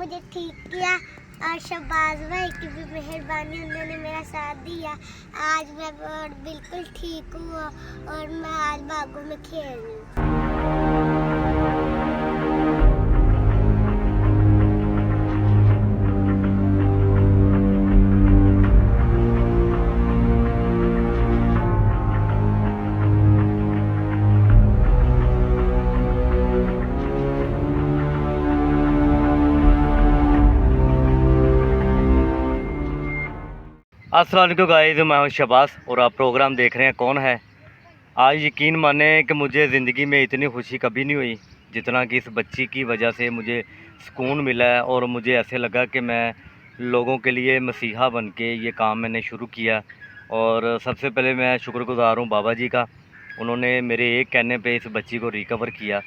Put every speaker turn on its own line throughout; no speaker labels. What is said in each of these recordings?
मुझे ठीक किया और शहबाज भाई की भी मेहरबानी, उन्होंने मेरा साथ दिया। आज मैं बिल्कुल ठीक हूँ और मैं आज बागों में खेल रही हूँ।
अस्सलाम वालेकुम गाइस, मैं हूं शहबाज और आप प्रोग्राम देख रहे हैं कौन है। आज यकीन माने कि मुझे ज़िंदगी में इतनी खुशी कभी नहीं हुई जितना कि इस बच्ची की वजह से मुझे सुकून मिला है। और मुझे ऐसे लगा कि मैं लोगों के लिए मसीहा बन के ये काम मैंने शुरू किया। और सबसे पहले मैं शुक्रगुज़ार हूँ बाबा जी का, उन्होंने मेरे एक कहने पे इस बच्ची को रिकवर किया।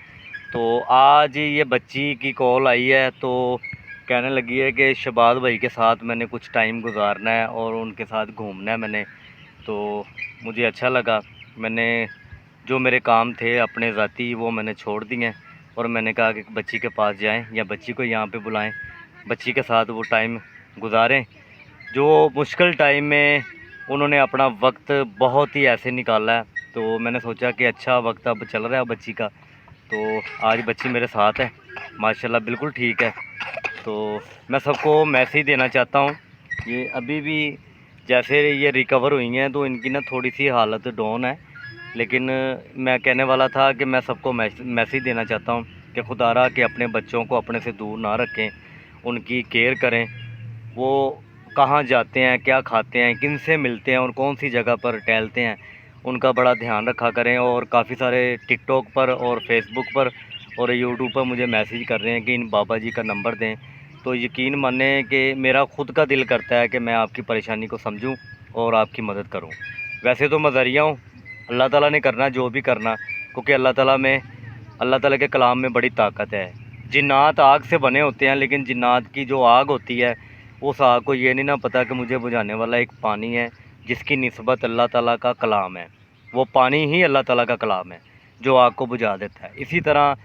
तो आज ये बच्ची की कॉल आई है तो कहने लगी है कि शहबाज भाई के साथ मैंने कुछ टाइम गुजारना है और उनके साथ घूमना है मैंने। तो मुझे अच्छा लगा, मैंने जो मेरे काम थे अपने ज़ाती वो मैंने छोड़ दिए हैं और मैंने कहा कि बच्ची के पास जाएं या बच्ची को यहाँ पे बुलाएं, बच्ची के साथ वो टाइम गुजारें। जो मुश्किल टाइम में उन्होंने अपना वक्त बहुत ही ऐसे निकाला है, तो मैंने सोचा कि अच्छा वक्त अब चल रहा है बच्ची का। तो आज बच्ची मेरे साथ है माशाल्लाह, बिल्कुल ठीक है। तो मैं सबको मैसेज देना चाहता हूँ, ये अभी भी जैसे ये रिकवर हुई हैं तो इनकी ना थोड़ी सी हालत डाउन है, लेकिन मैं कहने वाला था कि मैं सबको मैसेज देना चाहता हूँ कि खुदारा कि अपने बच्चों को अपने से दूर ना रखें, उनकी केयर करें। वो कहाँ जाते हैं, क्या खाते हैं, किन से मिलते हैं और कौन सी जगह पर टहलते हैं, उनका बड़ा ध्यान रखा करें। और काफ़ी सारे टिकटॉक पर और फेसबुक पर और यूट्यूब पर मुझे मैसेज कर रहे हैं कि इन बाबा जी का नंबर दें। तो यकीन माने कि मेरा ख़ुद का दिल करता है कि मैं आपकी परेशानी को समझूं और आपकी मदद करूं। वैसे तो मैं ज़रिया हूँ, अल्लाह ताला ने करना जो भी करना, क्योंकि अल्लाह ताला के कलाम में बड़ी ताकत है। जिन्नात आग से बने होते हैं, लेकिन जिन्नात की जो आग होती है उस आग को ये नहीं ना पता कि मुझे बुझाने वाला एक पानी है जिसकी निस्बत अल्लाह ताला का कलाम है। वो पानी ही अल्लाह ताला का कलाम है जो आग को बुझा देता है। इसी तरह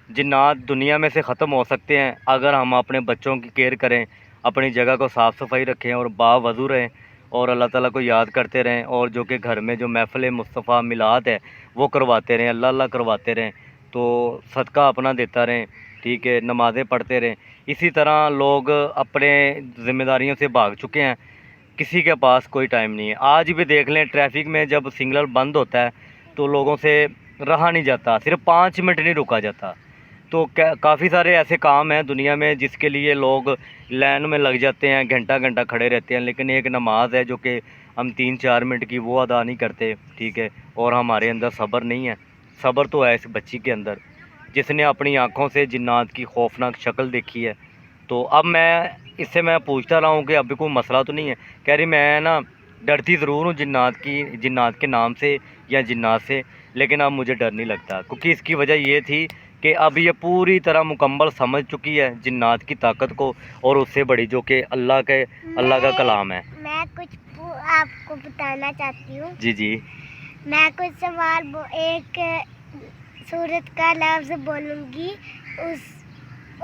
जिन्नात दुनिया में से ख़त्म हो सकते हैं अगर हम अपने बच्चों की केयर करें, अपनी जगह को साफ़ सफाई रखें और बावज़ू रहें और अल्लाह ताला को याद करते रहें। और जो कि घर में जो महफ़िल मुस्तफ़ा मिलाद है वो करवाते रहें, अल्लाह अल्लाह करवाते रहें, तो सदका अपना देता रहें, ठीक है, नमाज़ें पढ़ते रहें। इसी तरह लोग अपने ज़िम्मेदारियों से भाग चुके हैं, किसी के पास कोई टाइम नहीं है। आज भी देख लें, ट्रैफिक में जब सिग्नल बंद होता है तो लोगों से रहा नहीं जाता, सिर्फ 5 मिनट नहीं रुका जाता। तो काफ़ी सारे ऐसे काम हैं दुनिया में जिसके लिए लोग लाइन में लग जाते हैं, घंटा घंटा खड़े रहते हैं, लेकिन एक नमाज है जो कि हम 3-4 मिनट की वो अदा नहीं करते, ठीक है। और हमारे अंदर सब्र नहीं है। सब्र तो है इस बच्ची के अंदर जिसने अपनी आँखों से जिन्नात की खौफनाक शक्ल देखी है। तो अब मैं पूछता रहा हूँ कि अभी कोई मसला तो नहीं है। कह रही मैं ना डरती ज़रूर हूँ जिन्नात के नाम से या जिन्नात से, लेकिन अब मुझे डर नहीं लगता, क्योंकि इसकी वजह ये थी कि अब ये पूरी तरह मुकम्मल समझ चुकी है जिन्नात की ताकत को और उससे बड़ी जो कि अल्लाह का कलाम है।
मैं कुछ आपको बताना चाहती हूँ।
जी जी।
मैं कुछ सवाल एक सूरत का लफ्ज़ बोलूँगी,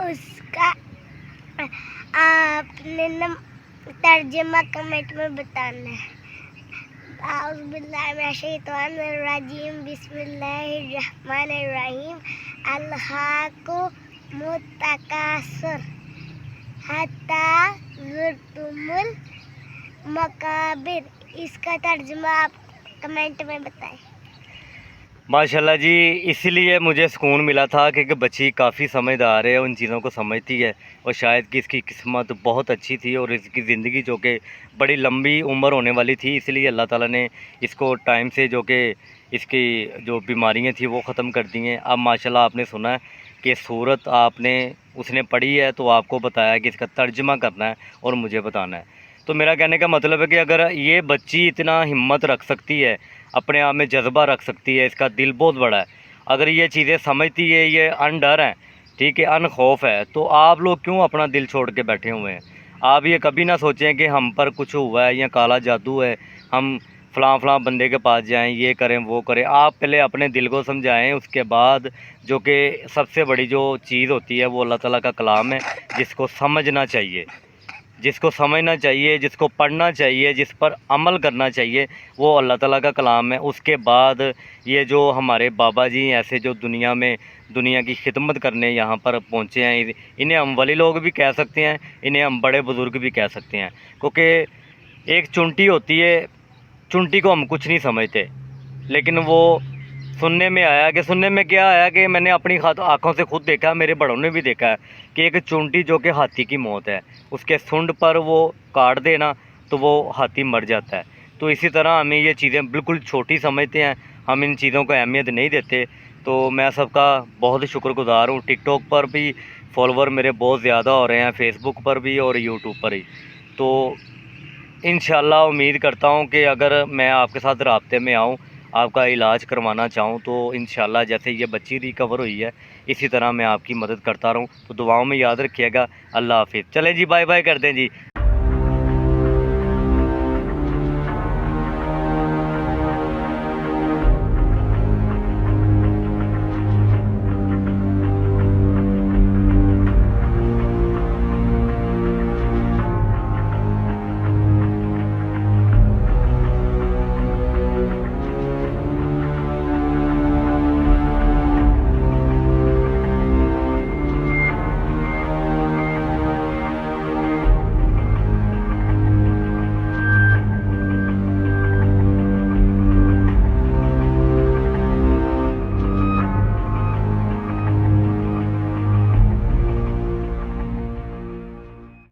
उसका आपने तर्जुमा कमेंट में बताना है। आउज़ुबिल्लाहिमिनश्शैतानिर्रजीम, बिस्मिल्लाहिर्रहमानिर्रहीम। अल्हाकुमुत तकासुर हत्ता ज़ुरतुमुल मकाबिर। इसका तर्जुमा आप कमेंट में बताएं।
माशाल्लाह जी, इसीलिए मुझे सुकून मिला था क्योंकि बच्ची काफ़ी समझदार है, उन चीज़ों को समझती है और शायद कि इसकी किस्मत बहुत अच्छी थी और इसकी ज़िंदगी जो कि बड़ी लंबी उम्र होने वाली थी, इसलिए अल्लाह ताला ने इसको टाइम से जो कि इसकी जो बीमारियां थी वो ख़त्म कर दी हैं। अब माशाल्लाह आपने सुना है कि सूरत उसने पढ़ी है तो आपको बताया कि इसका तर्जुमा करना है और मुझे बताना है। तो मेरा कहने का मतलब है कि अगर ये बच्ची इतना हिम्मत रख सकती है, अपने आप में जज्बा रख सकती है, इसका दिल बहुत बड़ा है, अगर ये चीज़ें समझती है, ये अनडर है, ठीक है, अनखौफ है, तो आप लोग क्यों अपना दिल छोड़ के बैठे हुए हैं। आप ये कभी ना सोचें कि हम पर कुछ हुआ है या काला जादू है, हम फ़लाँ बंदे के पास जाएं, ये करें वो करें। आप पहले अपने दिल को समझाएं, उसके बाद जो कि सबसे बड़ी जो चीज़ होती है वो अल्लाह ताला का कलाम है, जिसको समझना चाहिए, जिसको पढ़ना चाहिए, जिस पर अमल करना चाहिए, वो अल्लाह ताला का कलाम है। उसके बाद ये जो हमारे बाबा जी ऐसे जो दुनिया की खिदमत करने यहाँ पर पहुँचे हैं, इन्हें हम वली लोग भी कह सकते हैं, इन्हें हम बड़े बुज़ुर्ग भी कह सकते हैं। क्योंकि एक चुंटी होती है, चुंटी को हम कुछ नहीं समझते, लेकिन वो सुनने में क्या आया कि मैंने अपनी आँखों से खुद देखा, मेरे बड़ों ने भी देखा है कि एक चुंटी जो कि हाथी की मौत है, उसके सूंड पर वो काट देना तो वो हाथी मर जाता है। तो इसी तरह हमें ये चीज़ें बिल्कुल छोटी समझते हैं, हम इन चीज़ों को अहमियत नहीं देते। तो मैं सबका बहुत शुक्रगुज़ार हूँ। टिकटॉक पर भी फॉलोवर मेरे बहुत ज़्यादा हो रहे हैं, फेसबुक पर भी और यूट्यूब पर ही। तो इंशाल्लाह उम्मीद करता हूँ कि अगर मैं आपके साथ राब्ते में आऊँ, आपका इलाज करवाना चाहूँ, तो इंशाल्लाह जैसे ये बच्ची रिकवर हुई है, इसी तरह मैं आपकी मदद करता रहूँ। तो दुआओं में याद रखिएगा। अल्लाह हाफिज़। चलें जी, बाय बाय कर दें जी।